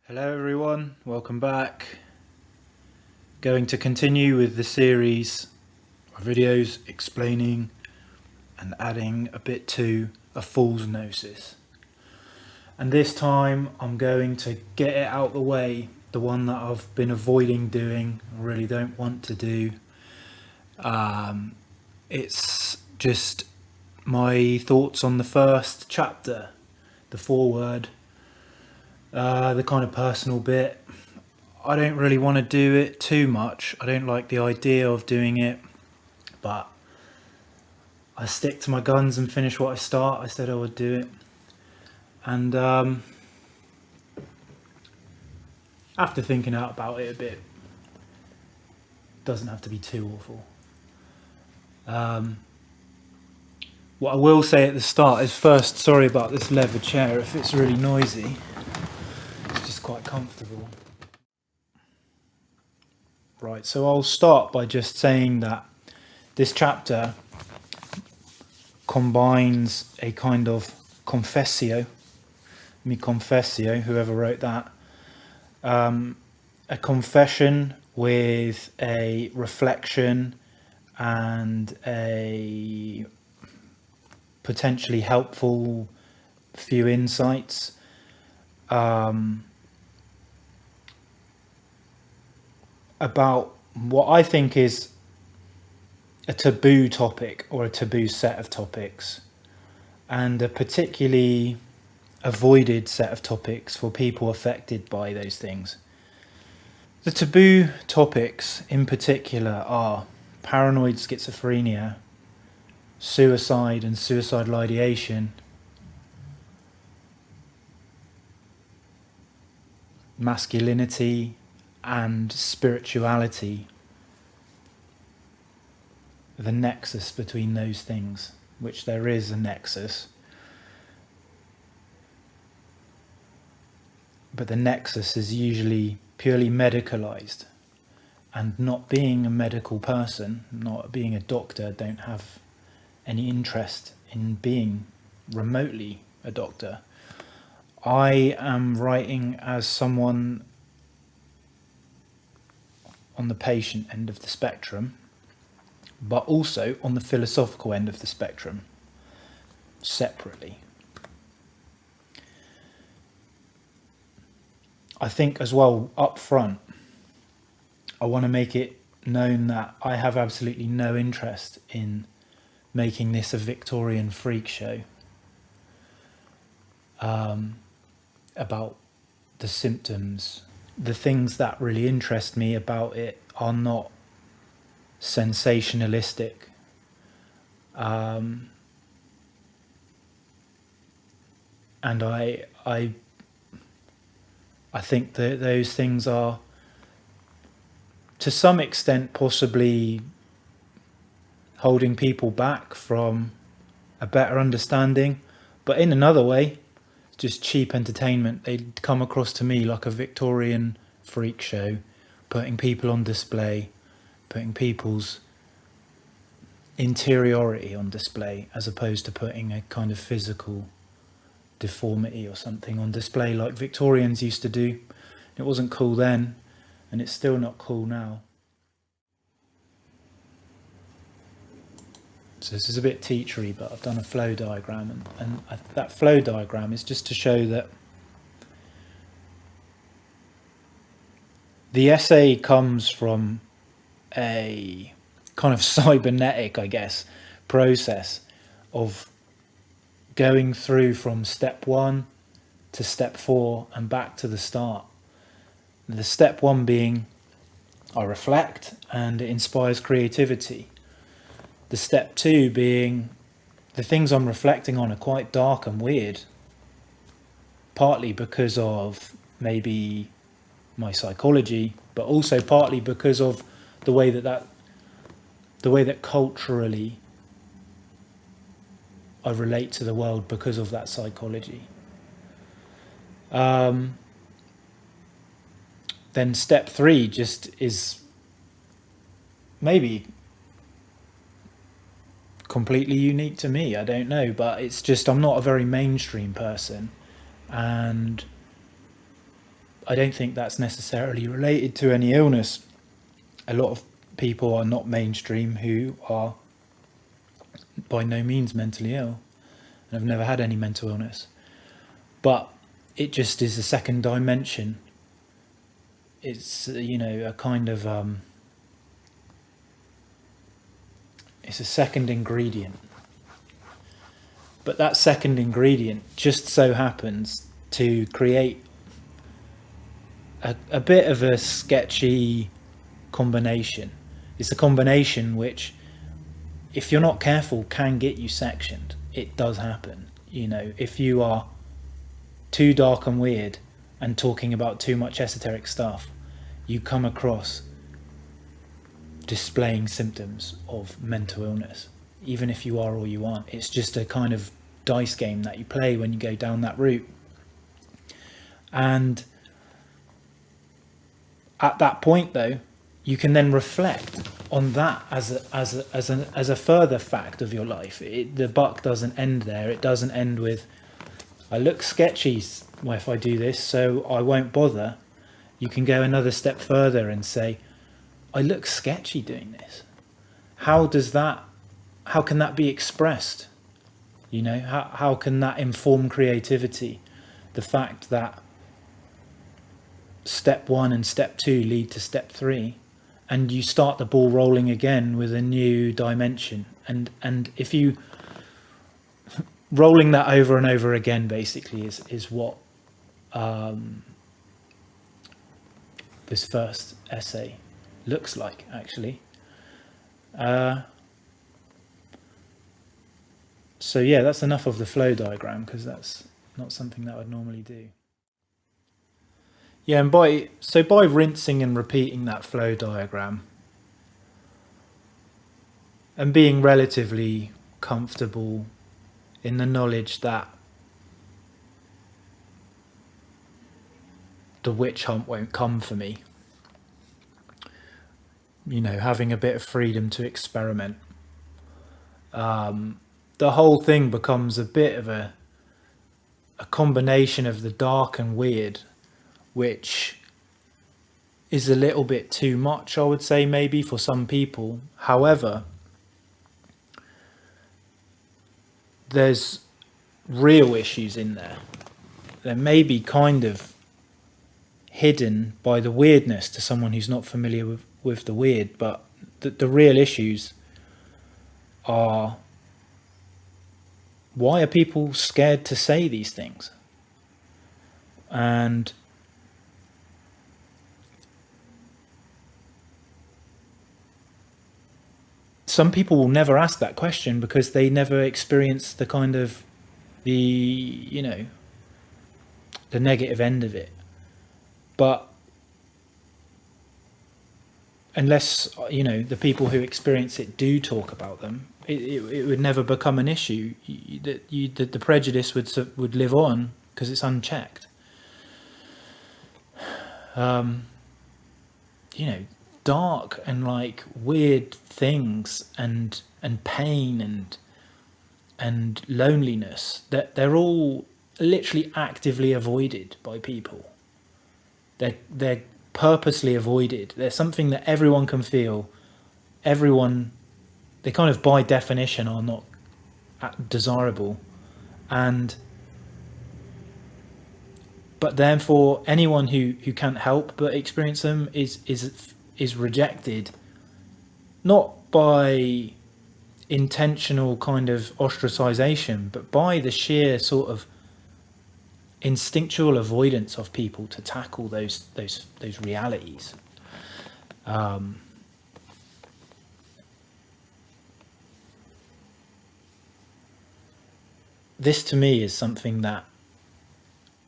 Hello everyone, welcome back. Going to continue with the series of videos explaining and adding a bit to a fool's gnosis. And this time I'm going to get it out the way, the one that I've been avoiding doing, I really don't want to do. It's just my thoughts on the first chapter, the foreword. The kind of personal bit. I don't really want to do it too much. I don't like the idea of doing it, but I stick to my guns and finish what I start. I said I would do it, and after thinking out about it a bit, doesn't have to be too awful. What I will say at the start is first, sorry about this leather chair if it's really noisy. It's just quite comfortable. Right, so I'll start by just saying that this chapter combines a kind of confessio, mi confessio, whoever wrote that, a confession with a reflection and a potentially helpful few insights. About what I think is a taboo topic or a taboo set of topics, and a particularly avoided set of topics for people affected by those things. The taboo topics in particular are paranoid schizophrenia, suicide and suicidal ideation, masculinity and spirituality, the nexus between those things, which there is a nexus, but the nexus is usually purely medicalized, and not being a medical person, not being a doctor, don't have any interest in being remotely a doctor. I am writing as someone on the patient end of the spectrum, but also on the philosophical end of the spectrum, separately. I think as well, up front, I want to make it known that I have absolutely no interest in making this a Victorian freak show about the symptoms. The things that really interest me about it are not sensationalistic. And I think that those things are, to some extent, possibly holding people back from a better understanding, but in another way, just cheap entertainment. They come across to me like a Victorian freak show, putting people on display, putting people's interiority on display, as opposed to putting a kind of physical deformity or something on display like Victorians used to do. It wasn't cool then, and it's still not cool now. So this is a bit teachery, but I've done a flow diagram, and that flow diagram is just to show that the essay comes from a kind of cybernetic, I guess, process of going through from step 1 to step 4 and back to the start. The step 1 being I reflect and it inspires creativity. The step 2 being the things I'm reflecting on are quite dark and weird, partly because of maybe my psychology, but also partly because of the way that culturally I relate to the world because of that psychology. Then step 3 just is maybe completely unique to me, I don't know, but it's just I'm not a very mainstream person, and I don't think that's necessarily related to any illness. A lot of people are not mainstream who are by no means mentally ill and have never had any mental illness. But it just is a second dimension. It's, a kind of, it's a second ingredient. But that second ingredient just so happens to create a bit of a sketchy combination. It's a combination which, if you're not careful, can get you sectioned. It does happen. If you are too dark and weird and talking about too much esoteric stuff, you come across displaying symptoms of mental illness, even if you are or you aren't. It's just a kind of dice game that you play when you go down that route. And at that point, though, you can then reflect on that as a further fact of your life. The buck doesn't end there. It doesn't end with, I look sketchy if I do this, so I won't bother. You can go another step further and say, I look sketchy doing this. How can that be expressed? How can that inform creativity? The fact that step 1 and step 2 lead to step 3, and you start the ball rolling again with a new dimension. And if you rolling that over and over again, basically is what this first essay looks like, actually. So yeah, that's enough of the flow diagram, because that's not something that I would normally do. Yeah, and by rinsing and repeating that flow diagram and being relatively comfortable in the knowledge that the witch hunt won't come for me, having a bit of freedom to experiment, the whole thing becomes a bit of a combination of the dark and weird, which is a little bit too much, I would say, maybe for some people. However, there's real issues in there. They may be kind of hidden by the weirdness to someone who's not familiar with the weird, but the real issues are, why are people scared to say these things? And some people will never ask that question because they never experience the kind of the negative end of it. But unless the people who experience it do talk about them, it would never become an issue. The prejudice would live on because it's unchecked. Dark and weird things and pain and loneliness, that they're all literally actively avoided by people. They're purposely avoided. They're something that everyone can feel. They kind of by definition are not desirable, but therefore anyone who can't help but experience them is rejected, not by intentional kind of ostracization, but by the sheer sort of instinctual avoidance of people to tackle those realities. This to me is something that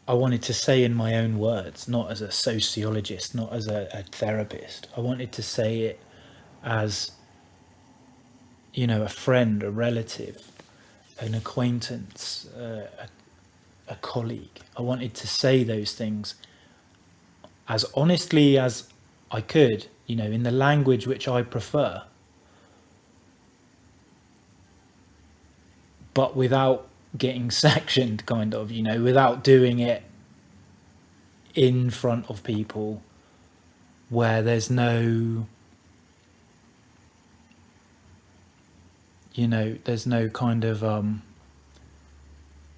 I wanted to say in my own words, not as a sociologist, not as a therapist. I wanted to say it as, a friend, a relative, an acquaintance, a colleague. I wanted to say those things as honestly as I could, in the language which I prefer, but without getting sectioned, kind of, without doing it in front of people where there's no, there's no kind of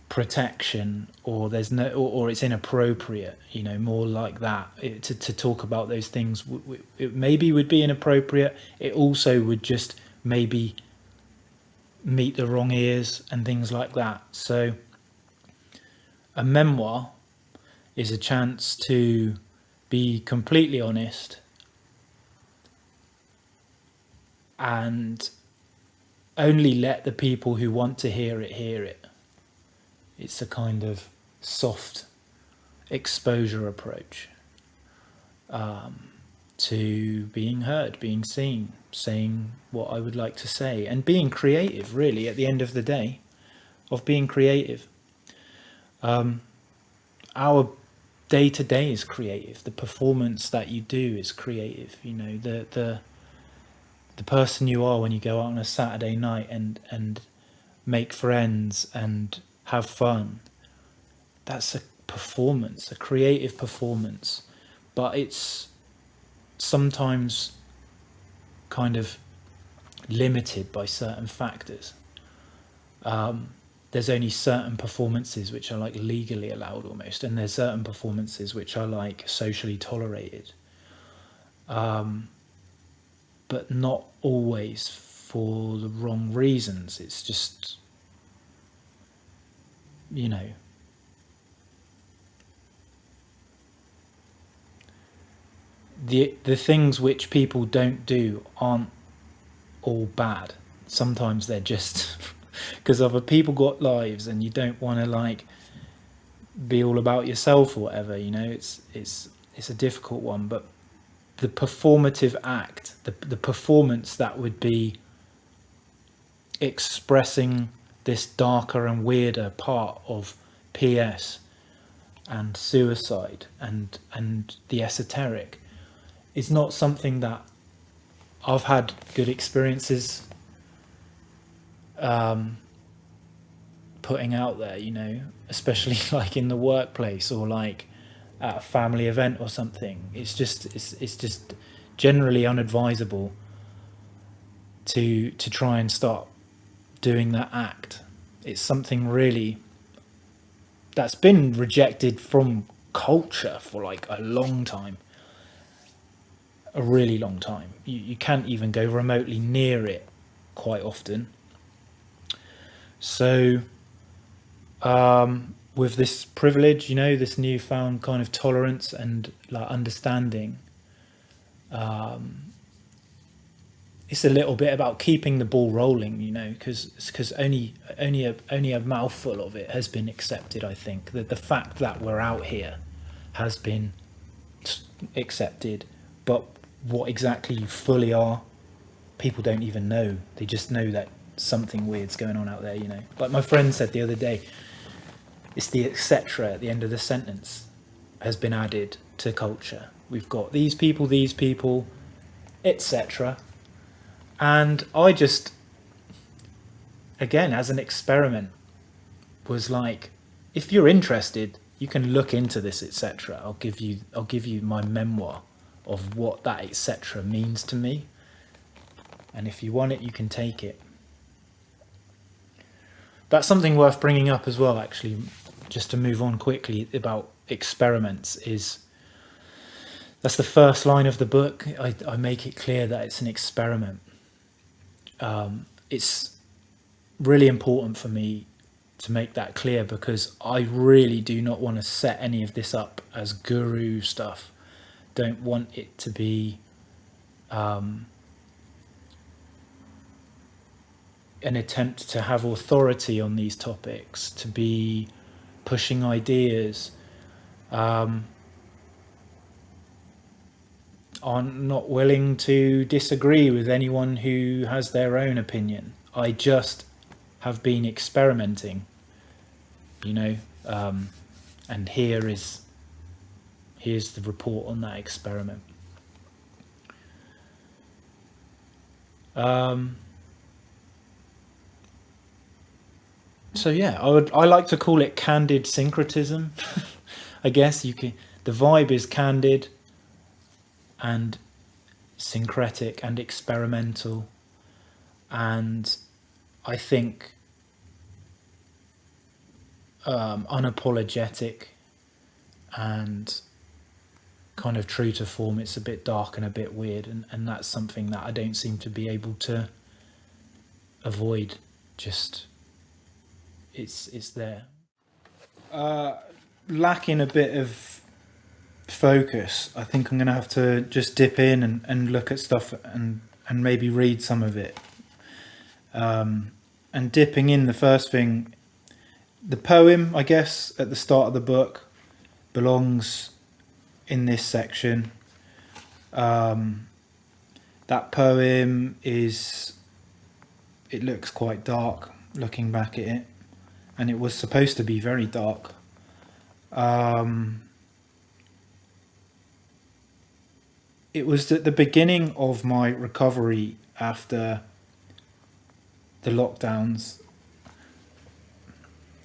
protection, or there's no, or it's inappropriate, more like that. To talk about those things, it maybe would be inappropriate. It also would just maybe meet the wrong ears and things like that. So a memoir is a chance to be completely honest and only let the people who want to hear it hear it. It's a kind of soft exposure approach to being heard, being seen, saying what I would like to say, and being creative, really, at the end of the day, of being creative. Our day-to-day is creative. The performance that you do is creative. The person you are when you go out on a Saturday night and make friends and have fun, that's a performance, a creative performance. But it's sometimes kind of limited by certain factors. There's only certain performances which are like legally allowed almost, and there's certain performances which are like socially tolerated, but not always for the wrong reasons. It's just, the things which people don't do aren't all bad. Sometimes they're just because other people got lives and you don't want to like be all about yourself or whatever. It's a difficult one. But the performative act, the performance that would be expressing this darker and weirder part of PS and suicide and the esoteric, is not something that I've had good experiences putting out there, especially like in the workplace or like at a family event or something. It's just generally unadvisable to try and start doing that act. It's something really that's been rejected from culture for like a long time, a really long time. You can't even go remotely near it quite often. So with this privilege, this newfound kind of tolerance and like understanding, it's a little bit about keeping the ball rolling, because only a mouthful of it has been accepted. I think that the fact that we're out here has been accepted, but what exactly you fully are, people don't even know. They just know that something weird's going on out there, Like my friend said the other day, it's the etc. at the end of the sentence has been added to culture. We've got these people, etc. And I just, again, as an experiment, was like, if you're interested, you can look into this, etc. I'll give you my memoir of what that etc. means to me. And if you want it, you can take it. That's something worth bringing up as well, actually, just to move on quickly about experiments. That's the first line of the book. I make it clear that it's an experiment. It's really important for me to make that clear, because I really do not want to set any of this up as guru stuff. Don't want it to be an attempt to have authority on these topics, to be pushing ideas. I'm not willing to disagree with anyone who has their own opinion. I just have been experimenting, and here's the report on that experiment. So yeah, I like to call it candid syncretism. I guess you can. The vibe is candid and syncretic and experimental, and I think unapologetic and kind of true to form. It's a bit dark and a bit weird, and that's something that I don't seem to be able to avoid. Just it's there. Lacking a bit of focus, I think I'm gonna have to just dip in and look at stuff and maybe read some of it. And dipping in, the first thing, the poem, I guess, at the start of the book belongs in this section. That poem is, it looks quite dark looking back at it, and it was supposed to be very dark. It was at the beginning of my recovery after the lockdowns.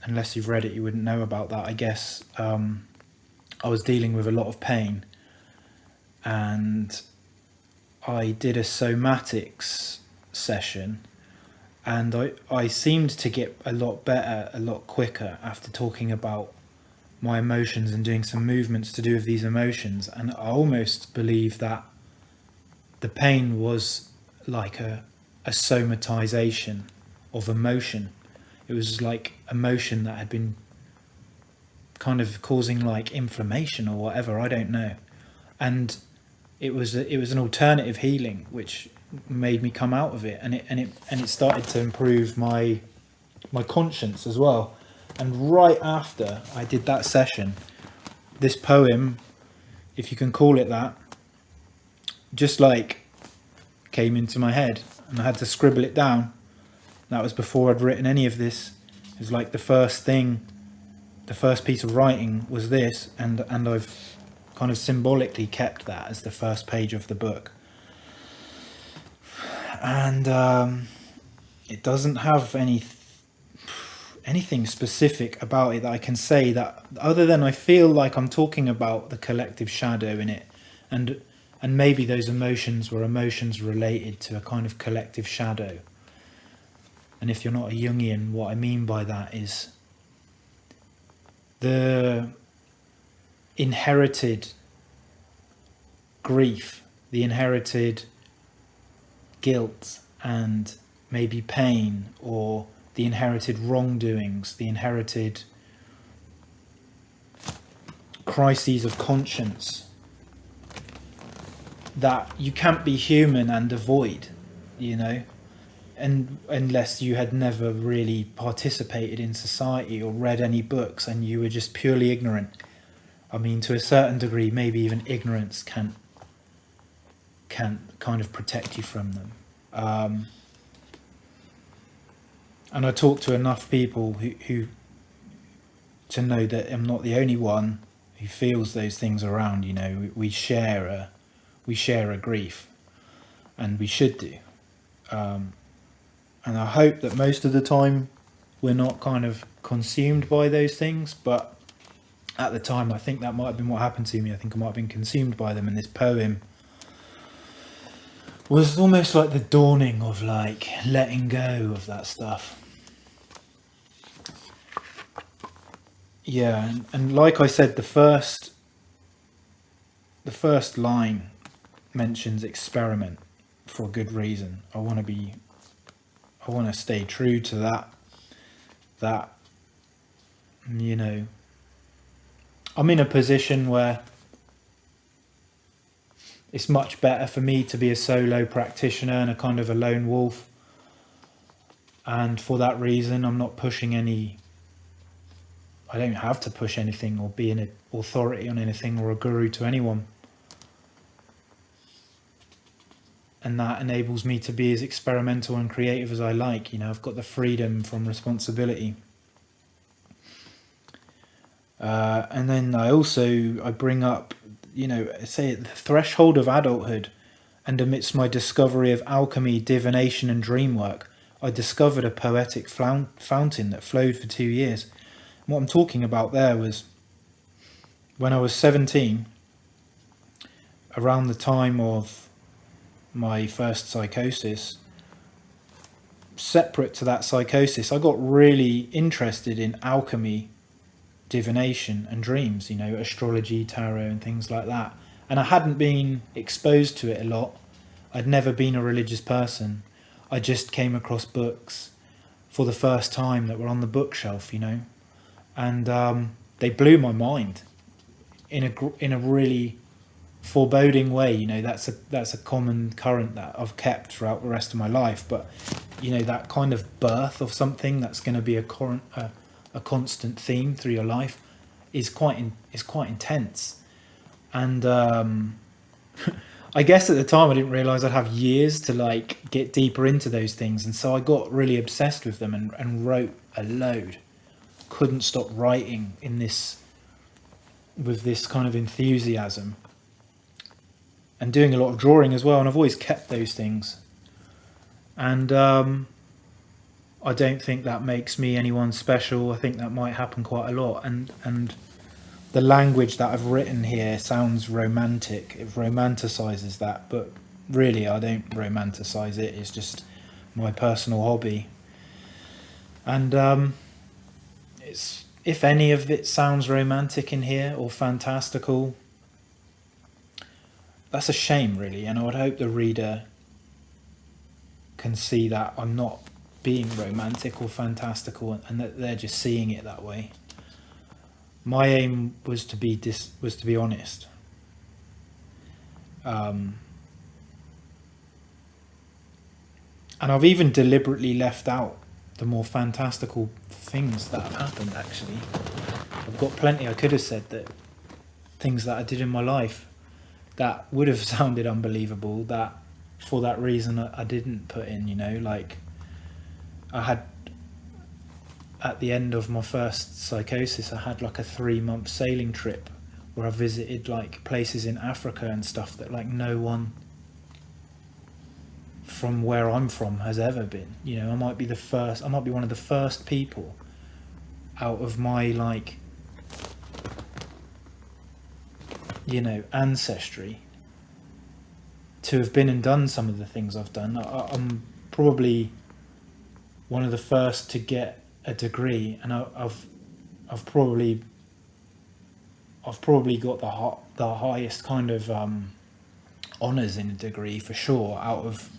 Unless you've read it, you wouldn't know about that, I guess. I was dealing with a lot of pain, and I did a somatics session, and I seemed to get a lot better, a lot quicker after talking about my emotions and doing some movements to do with these emotions. And I almost believe that the pain was like a somatization of emotion. It was like emotion that had been kind of causing like inflammation or whatever, I don't know. And it was an alternative healing which made me come out of it, and it started to improve my conscience as well. And right after I did that session, this poem, if you can call it that, just like came into my head, and I had to scribble it down. That was before I'd written any of this. It was like the first piece of writing was this, and I've kind of symbolically kept that as the first page of the book. And it doesn't have anything specific about it that I can say, that other than I feel like I'm talking about the collective shadow in it, and maybe those emotions were emotions related to a kind of collective shadow. And if you're not a Jungian, what I mean by that is the inherited grief, the inherited guilt and maybe pain, or the inherited wrongdoings, the inherited crises of conscience that you can't be human and avoid, and unless you had never really participated in society or read any books and you were just purely ignorant. I mean, to a certain degree, maybe even ignorance can kind of protect you from them. And I talk to enough people who to know that I'm not the only one who feels those things around. We share a grief, and we should do. And I hope that most of the time we're not kind of consumed by those things, but at the time I think that might have been what happened to me. I think I might have been consumed by them, and this poem was almost like the dawning of like letting go of that stuff. Yeah, and like I said, the first line mentions experiment for a good reason. I want to stay true to that, I'm in a position where it's much better for me to be a solo practitioner and a kind of a lone wolf. And for that reason, I'm not pushing I don't have to push anything or be an authority on anything or a guru to anyone. And that enables me to be as experimental and creative as I like. I've got the freedom from responsibility. And then I bring up, say at the threshold of adulthood, and amidst my discovery of alchemy, divination and dream work, I discovered a poetic fountain that flowed for 2 years. And what I'm talking about there was when I was 17, around the time of my first psychosis, separate to that psychosis, I got really interested in alchemy, divination and dreams, astrology, tarot and things like that. And I hadn't been exposed to it a lot. I'd never been a religious person. I just came across books for the first time that were on the bookshelf, and they blew my mind in a really foreboding way. That's a common current that I've kept throughout the rest of my life. But that kind of birth of something that's going to be a constant theme through your life is quite intense. And I guess at the time I didn't realize I'd have years to get deeper into those things, and so I got really obsessed with them and wrote a load. Couldn't stop writing with this kind of enthusiasm, and doing a lot of drawing as well. And I've always kept those things, and I don't think that makes me anyone special. I think that might happen quite a lot, and the language that I've written here sounds romantic. It romanticizes that, but really I don't romanticize it. It's just my personal hobby. And if any of it sounds romantic in here or fantastical, that's a shame, really. And I would hope the reader can see that I'm not being romantic or fantastical, and that they're just seeing it that way. My aim was to be honest. And I've even deliberately left out the more fantastical things that have happened, actually. I've got plenty I could have said, that things that I did in my life that would have sounded unbelievable, that for that reason I didn't put in, I had, at the end of my first psychosis, I had a 3-month sailing trip where I visited places in Africa and stuff that no one from where I'm from has ever been. I might be one of the first people out of my ancestry to have been and done some of the things I've done. I'm probably one of the first to get a degree, and I've probably got the highest kind of honours in a degree, for sure, out of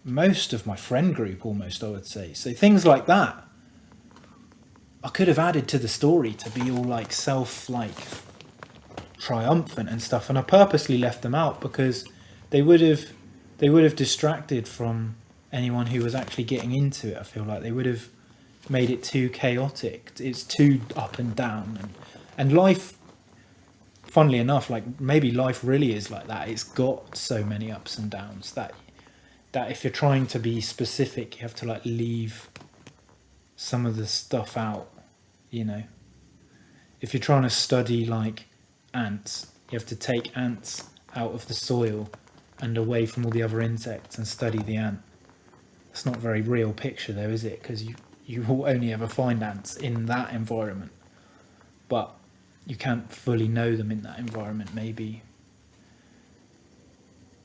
most of my friend group, almost, I would say. So things like that I could have added to the story to be all triumphant and stuff, and I purposely left them out because they would have distracted from anyone who was actually getting into it. I feel like they would have made it too chaotic. It's too up and down, and life, funnily enough, maybe life really is like that. It's got so many ups and downs that if you're trying to be specific, you have to leave some of the stuff out. If you're trying to study ants, you have to take ants out of the soil and away from all the other insects and study the ant. It's not a very real picture though, is it? Because you will only ever find ants in that environment, but you can't fully know them in that environment. Maybe.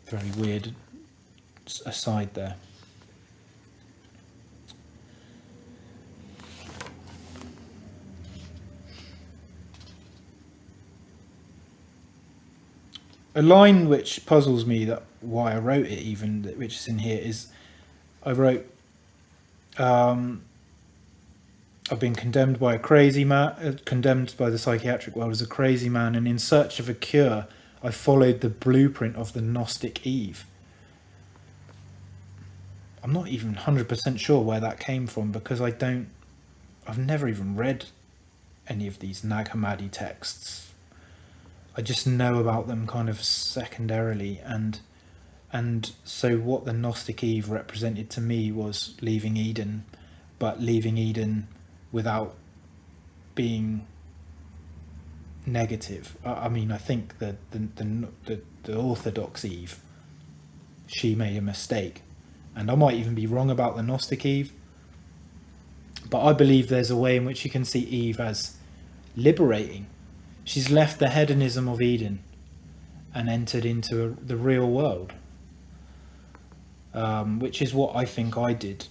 Very weird aside there. A line which puzzles me, that why I wrote it even, which is in here, is I wrote, I've been condemned by condemned by the psychiatric world as a crazy man, and in search of a cure, I followed the blueprint of the Gnostic Eve. I'm not even 100% sure where that came from, because I've never even read any of these Nag Hammadi texts. I just know about them kind of secondarily, and so what the Gnostic Eve represented to me was leaving Eden, but leaving Eden without being negative. I mean, I think that the Orthodox Eve, she made a mistake, and I might even be wrong about the Gnostic Eve, but I believe there's a way in which you can see Eve as liberating. She's left the hedonism of Eden and entered into the real world, which is what I think I did.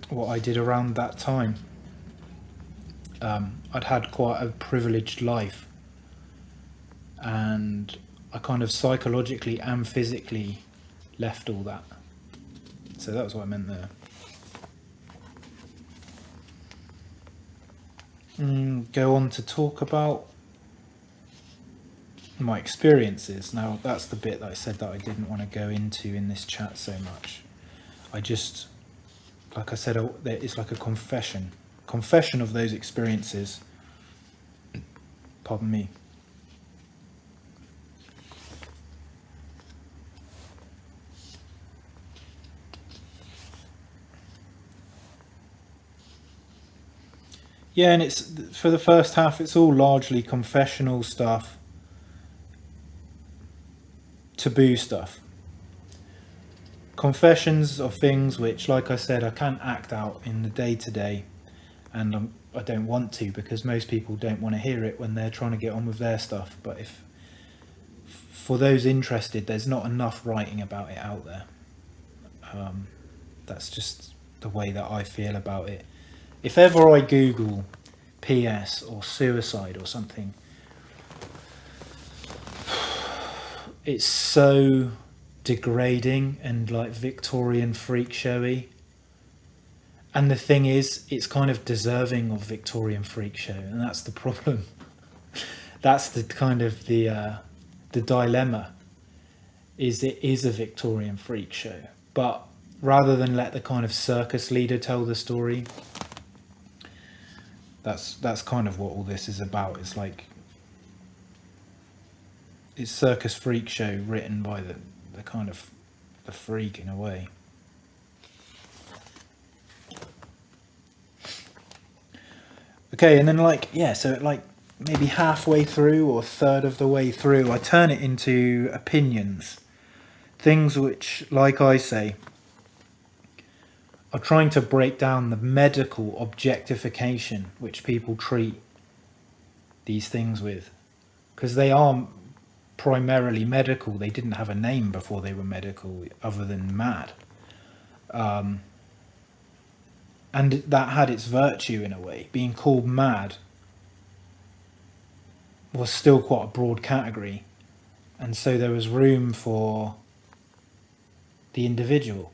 What I did around that time. I'd had quite a privileged life, and I kind of psychologically and physically left all that. So that was what I meant there. Go on to talk about my experiences. Now that's the bit that I said that I didn't want to go into in this chat so much. I just, like I said, it's like a confession of those experiences. Pardon me. Yeah, and it's, for the first half, it's all largely confessional stuff, taboo stuff. Confessions of things which, like I said, I can't act out in the day-to-day, and I don't want to, because most people don't want to hear it when they're trying to get on with their stuff. But if, for those interested, there's not enough writing about it out there. That's just the way that I feel about it. If ever I Google PS or suicide or something, it's so degrading and like Victorian freak showy. And the thing is, it's kind of deserving of Victorian freak show, and that's the problem. That's the kind of the dilemma, is it is a Victorian freak show. But rather than let the kind of circus leader tell the story, that's kind of what all this is about. It's like, it's circus freak show written by the kind of the freak in a way. Okay, and then so like maybe halfway through or a third of the way through, I turn it into opinions. Things which, like I say, are trying to break down the medical objectification which people treat these things with. Because they are primarily medical. They didn't have a name before they were medical other than mad. And that had its virtue in a way. Being called mad was still quite a broad category. And so there was room for the individual.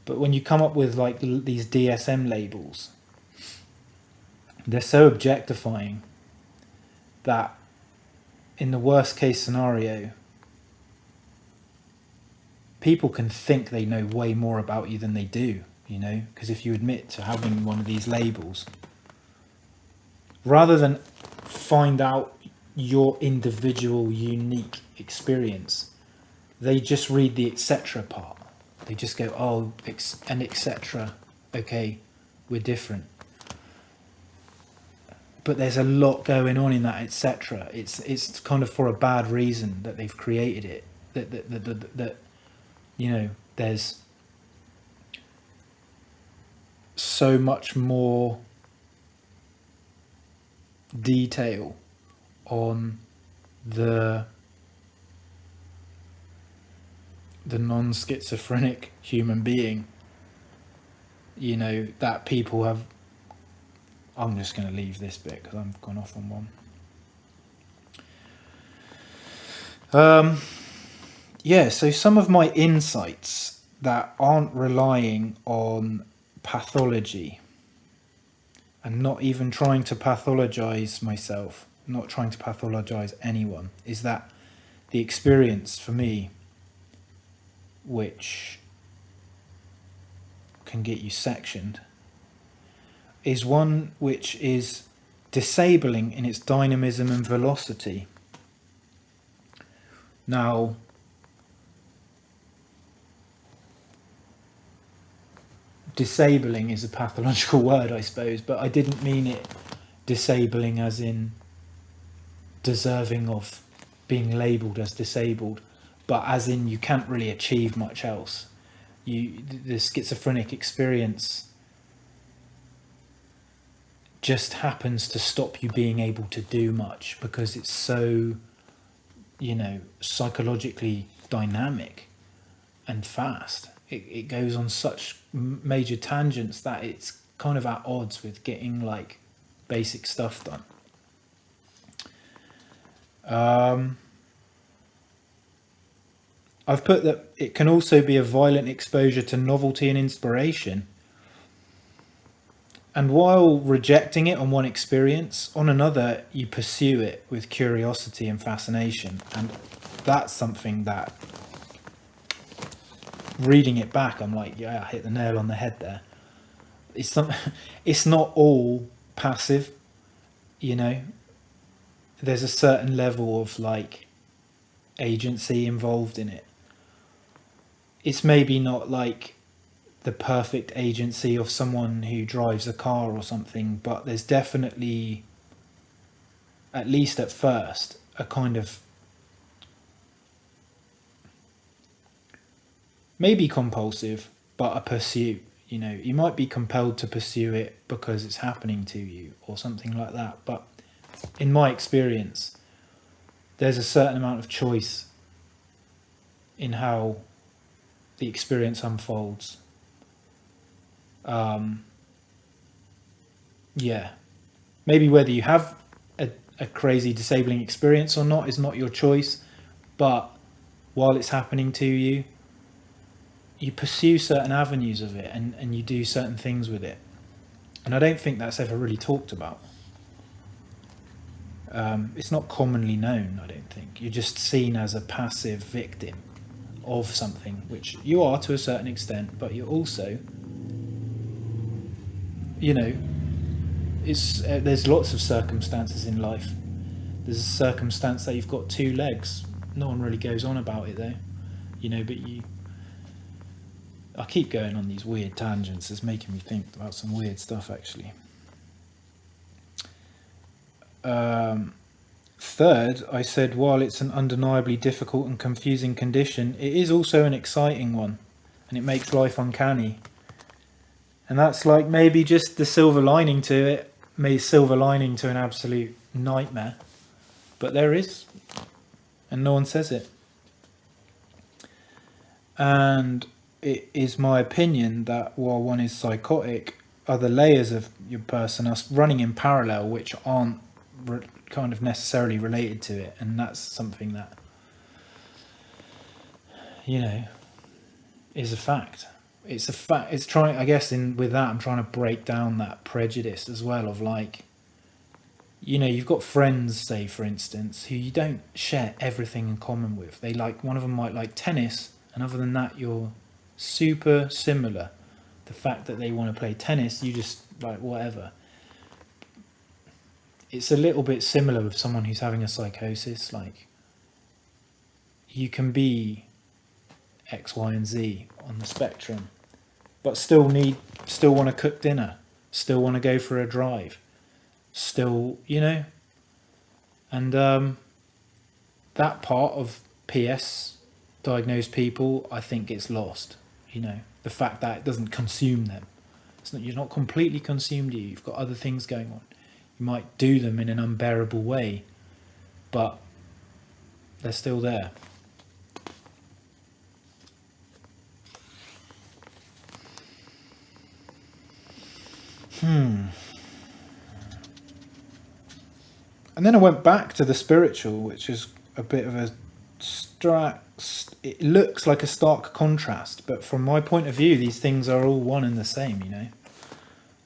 But when you come up with like these DSM labels, they're so objectifying that in the worst case scenario, people can think they know way more about you than they do, you know, because if you admit to having one of these labels, rather than find out your individual unique experience, they just read the etc. part. They just go, oh, and etc. Okay, we're different. But there's a lot going on in that etc. It's kind of for a bad reason that they've created it. That you know, there's so much more detail on the non-schizophrenic human being, you know, that people have. I'm just going to leave this bit because I've gone off on one. Yeah, so some of my insights that aren't relying on pathology and not even trying to pathologize myself, not trying to pathologize anyone, is that the experience for me, which can get you sectioned, is one which is disabling in its dynamism and velocity. Now, disabling is a pathological word, I suppose, but I didn't mean it disabling as in deserving of being labelled as disabled, but as in you can't really achieve much else. The schizophrenic experience just happens to stop you being able to do much because it's so, psychologically dynamic and fast. It goes on such major tangents that it's kind of at odds with getting like basic stuff done. I've put that it can also be a violent exposure to novelty and inspiration. And while rejecting it on one experience, on another, you pursue it with curiosity and fascination. And that's something that, reading it back, I'm like, yeah, I hit the nail on the head there. It's not all passive, There's a certain level of like agency involved in it. It's maybe not like the perfect agency of someone who drives a car or something, but there's definitely, at least at first, a kind of maybe compulsive, but a pursuit. You might be compelled to pursue it because it's happening to you or something like that. But in my experience, there's a certain amount of choice in how the experience unfolds. Maybe whether you have a crazy disabling experience or not is not your choice, but while it's happening to you, you pursue certain avenues of it and you do certain things with it. And I don't think that's ever really talked about. It's not commonly known, I don't think. You're just seen as a passive victim of something, which you are to a certain extent, but you're also, there's lots of circumstances in life. There's a circumstance that you've got two legs. No one really goes on about it though, but I keep going on these weird tangents. It's making me think about some weird stuff, actually. Third, I said, while it's an undeniably difficult and confusing condition, it is also an exciting one, and it makes life uncanny. And that's like maybe just the silver lining to it, maybe silver lining to an absolute nightmare. But there is, and no one says it. And it is my opinion that while one is psychotic, other layers of your person are running in parallel, which aren't kind of necessarily related to it. And that's something that, is a fact. It's a fact. It's trying, I guess, with that, I'm trying to break down that prejudice as well of like, you've got friends, say, for instance, who you don't share everything in common with. One of them might like tennis, and other than that, you're super similar. The fact that they want to play tennis, you just like whatever. It's a little bit similar with someone who's having a psychosis. Like, you can be X, Y, and Z on the spectrum, but still want to cook dinner, still want to go for a drive, still, and that part of PS diagnosed people, I think, gets lost. The fact that it doesn't consume them. You're not completely consumed. You've got other things going on. You might do them in an unbearable way, but they're still there. And then I went back to the spiritual, which is a bit of a it looks like a stark contrast, but from my point of view, these things are all one and the same,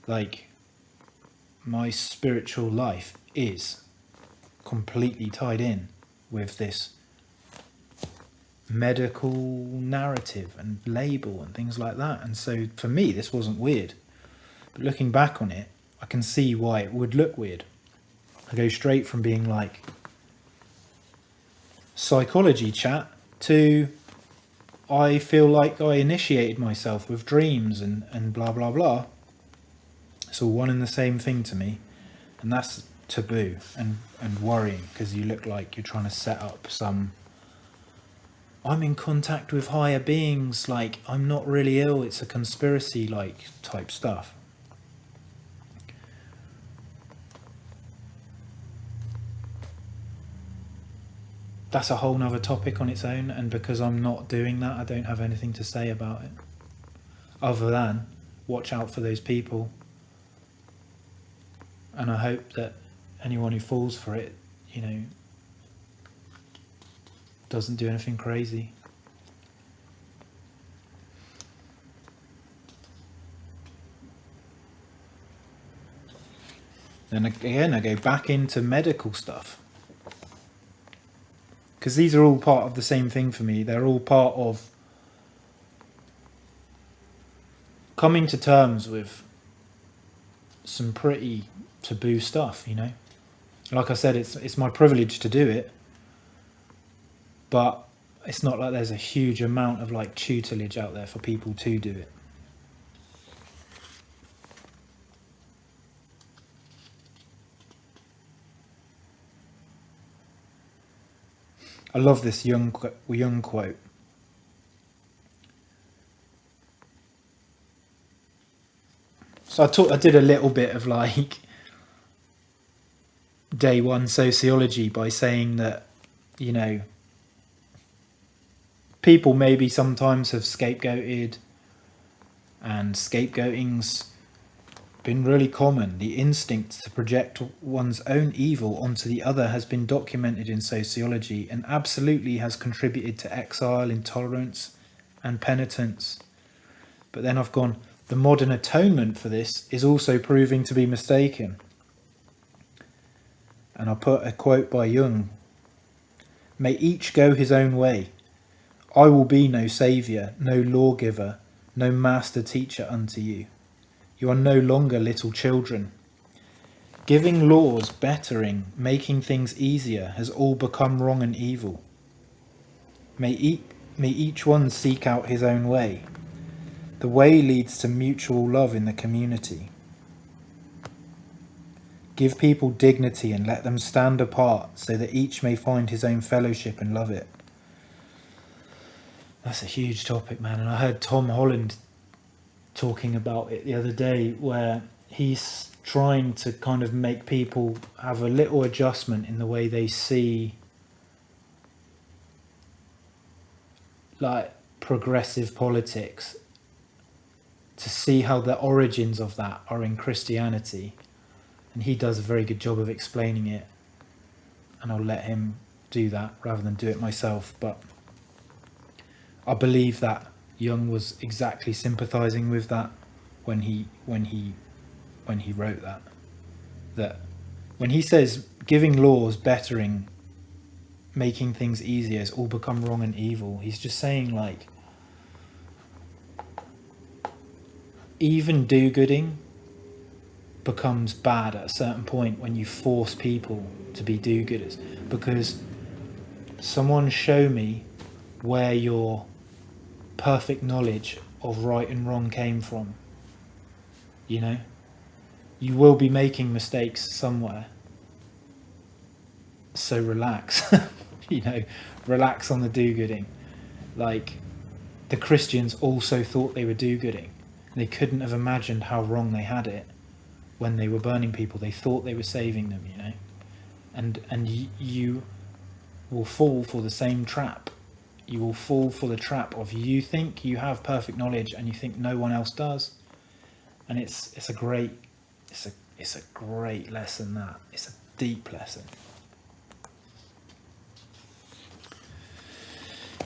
Like, my spiritual life is completely tied in with this medical narrative and label and things like that. And so for me, this wasn't weird. But looking back on it, I can see why it would look weird. I go straight from being like psychology chat to I feel like I initiated myself with dreams and blah, blah, blah. It's all one and the same thing to me. And that's taboo and worrying, because you look like you're trying to set up some I'm in contact with higher beings, like I'm not really ill, it's a conspiracy like type stuff. that's a whole nother topic on its own, and because I'm not doing that, I don't have anything to say about it other than watch out for those people. And I hope that anyone who falls for it, you know, doesn't do anything crazy. Then again, I go back into medical stuff, because these are all part of the same thing for me. They're all part of coming to terms with some pretty taboo stuff, you know. Like I said, it's my privilege to do it, but it's not like there's a huge amount of like tutelage out there for people to do it. I love this Jung quote. So I did a little bit of like day one sociology by saying that, you know, people maybe sometimes have scapegoated, and scapegoating's been really common. The instinct to project one's own evil onto the other has been documented in sociology and absolutely has contributed to exile, intolerance, and penitence. But then I've gone, the modern atonement for this is also proving to be mistaken. And I'll put a quote by Jung. May each go his own way. I will be no saviour, no lawgiver, no master teacher unto you. You are no longer little children. Giving laws, bettering, making things easier has all become wrong and evil. May each one seek out his own way. The way leads to mutual love in the community. Give people dignity and let them stand apart so that each may find his own fellowship and love it. That's a huge topic, man. And I heard Tom Holland talking about it the other day, where he's trying to kind of make people have a little adjustment in the way they see like progressive politics, to see how the origins of that are in Christianity. And he does a very good job of explaining it, and I'll let him do that rather than do it myself. But I believe that Jung was exactly sympathizing with that when he wrote that. That when he says giving laws, bettering, making things easier has all become wrong and evil, he's just saying like even do-gooding becomes bad at a certain point when you force people to be do-gooders. Because someone show me where your perfect knowledge of right and wrong came from. You know, you will be making mistakes somewhere, so relax. You know, relax on the do-gooding. Like, the Christians also thought they were do-gooding. They couldn't have imagined how wrong they had it when they were burning people. They thought they were saving them, you know. And you will fall for the same trap. You will fall for the trap of you think you have perfect knowledge and you think no one else does. And it's a great lesson, that. It's a deep lesson.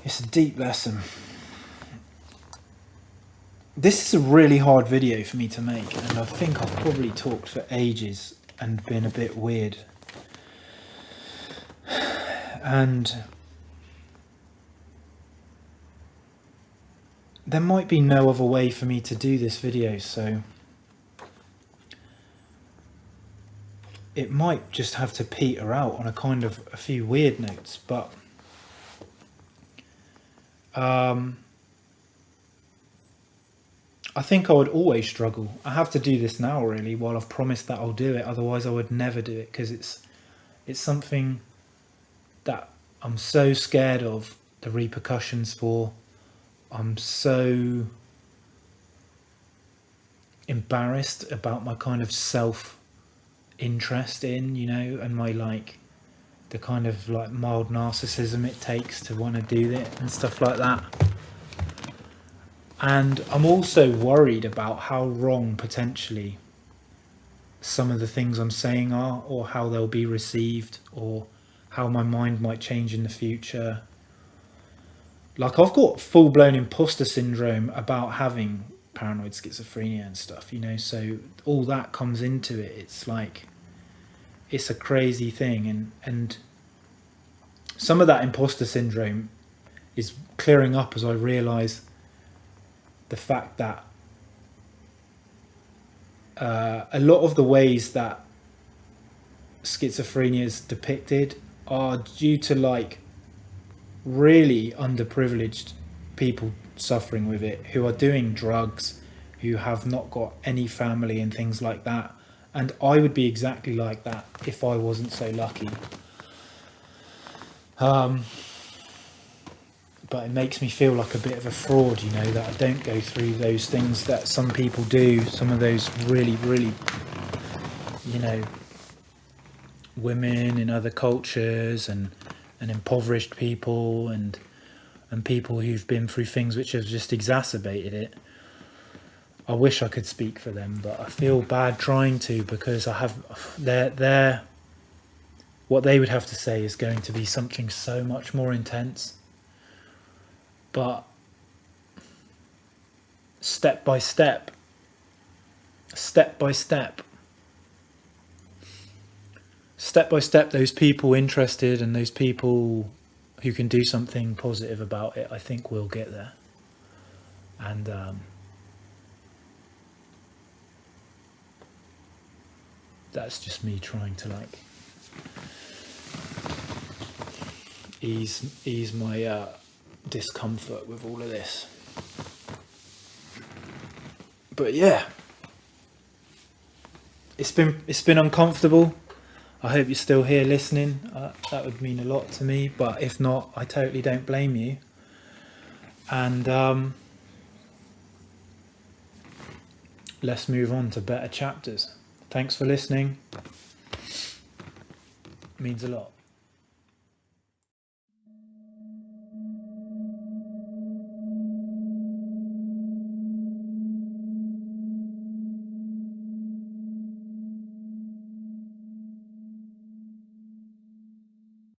It's a deep lesson. This is a really hard video for me to make, and I think I've probably talked for ages and been a bit weird. And there might be no other way for me to do this video, so it might just have to peter out on a few weird notes, but I think I would always struggle. I have to do this now, really, while I've promised that I'll do it. Otherwise I would never do it, because it's something that I'm so scared of the repercussions for. I'm so embarrassed about my kind of self-interest in, you know, and my the kind of like mild narcissism it takes to want to do it and stuff like that. And I'm also worried about how wrong potentially some of the things I'm saying are, or how they'll be received, or how my mind might change in the future. Like, I've got full-blown imposter syndrome about having paranoid schizophrenia and stuff, you know, so all that comes into it. It's like, it's a crazy thing, and some of that imposter syndrome is clearing up as I realise the fact that a lot of the ways that schizophrenia is depicted are due to like really underprivileged people suffering with it, who are doing drugs, who have not got any family and things like that. And I would be exactly like that if I wasn't so lucky. But it makes me feel like a bit of a fraud, you know, that I don't go through those things that some people do, some of those really, really, you know, women in other cultures and impoverished people and people who've been through things which have just exacerbated it. I wish I could speak for them, but I feel bad trying to, because I have their what they would have to say is going to be something so much more intense. But step by step, those people interested and those people who can do something positive about it, I think will get there. And that's just me trying to like ease my discomfort with all of this. But yeah, it's been uncomfortable. I hope you're still here listening. That would mean a lot to me, but if not, I totally don't blame you. And let's move on to better chapters. Thanks for listening. It means a lot.